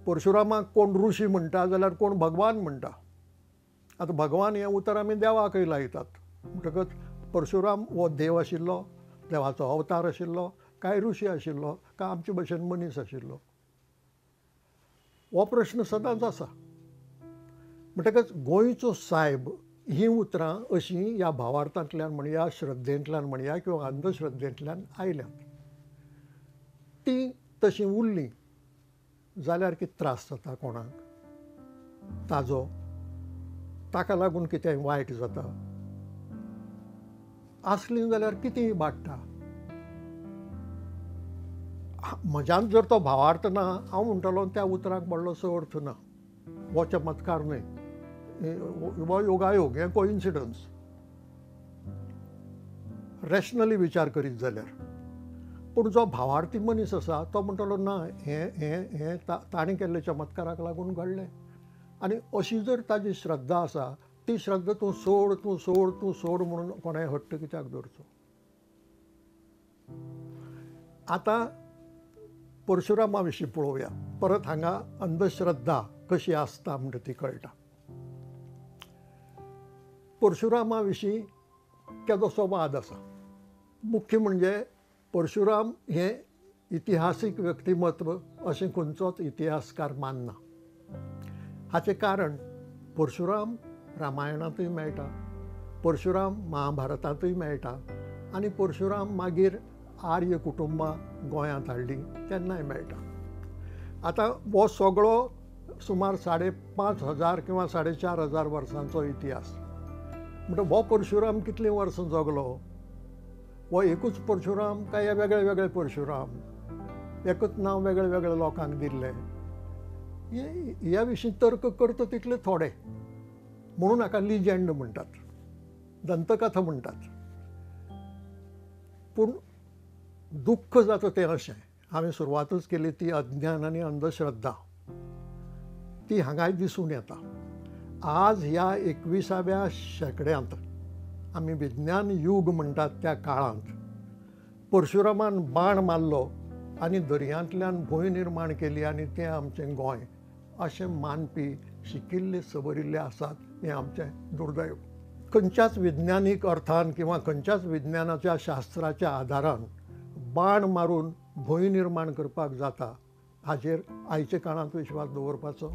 परशुरामाक कोण ऋषी म्हणटा जाल्यार कोण भगवान म्हणटा. आतां भगवान हें उतर आमी देवाकय लायतात. म्हणटकच परशुराम हो देव आशिल्लो, देवाचो अवतार आशिल्लो, काय ऋषी आशिल्लो, काय आमचे भशेन मनीस आशिल्लो, हो प्रश्न सदांच आसा. म्हणटकच गोंयचो सायब ही उतरां अशीं ह्या भावार्थांतल्यान म्हणया, श्रद्धेंतल्यान म्हणया किंवा अंधश्रद्धेंतल्यान आयल्यात. ती तशीं उरलीं जाल्यार कितें त्रास जाता कोणाक, ताका लागून कितें वायट जाता, आसलीं जाल्यार कितेंय बाडटा. म्हज्यान जर तो भावार्थ ना, हांव म्हणटलों त्या उतराक व्हडलोसो अर्थ ना, हो चमत्कार न्हय, हो योगायोग, हें कोइन्सिडन्स. रॅशनली विचार करीत जाल्यार. पूण जो भावार्थी मनीस आसा तो म्हणटलो ना, हें ताणें केल्ले चमत्काराक लागून घडलें. आनी अशी जर ताजी श्रद्धा आसा, ती श्रद्धा तूं सोड तूं सोड तूं सोड म्हणून कोणाय हट्ट कित्याक धरचो. आतां परशुरामा विशीं पळोवया. परत हांगा अंधश्रद्धा कशी आसता म्हणटा ती कळटा. परशुरामा विशीं केदोसो वाद आसा. मुख्य म्हणजे परशुराम हे इतिहासीक व्यक्तिमत्व अशें खंयचोच इतिहासकार मानना. हाचें कारण परशुराम रामायणांतूय मेळटा, परशुराम महाभारतांतूय मेळटा, आनी परशुराम मागीर आर्य कुटुंबां गोंयांत हाडलीं तेन्नाय मेळटा. आतां हो सगळो सुमार 5,500 किंवा 4,500 वर्सांचो इतिहास. म्हणटा हो परशुराम कितलीं वर्सां जगलो, हो एकूच परशुराम काय वेगळे वेगळे परशुराम, एकूच नांव वेगळे वेगळे लोकांक दिल्लें, ह्या विशीं तर्क करता तितले थोडे. म्हणून हाका लिजंड म्हणटात, दंतकथा म्हणटात. पूण दुख्ख जाता तें अशें, हांवें सुरवातच केली ती अज्ञान आनी अंधश्रद्धा, ती हांगाय दिसून येता. आज ह्या 21व्या शेंकड्यांत, आमी विज्ञान युग म्हणटात त्या काळांत, परशुरामान बाण मारलो आनी दर्यांतल्यान भूंय निर्माण केली आनी तें आमचें गोंय अशें मानपी शिकिल्ले सबरिल्ले आसात, हें आमचें दुर्दैव. खंयच्याच विज्ञानीक अर्थान किंवा खंयच्याच विज्ञानाच्या शास्त्राच्या आदारान बाण मारून भूंय निर्माण करपाक जाता हाचेर आयच्या काळांत विश्वास दवरपाचो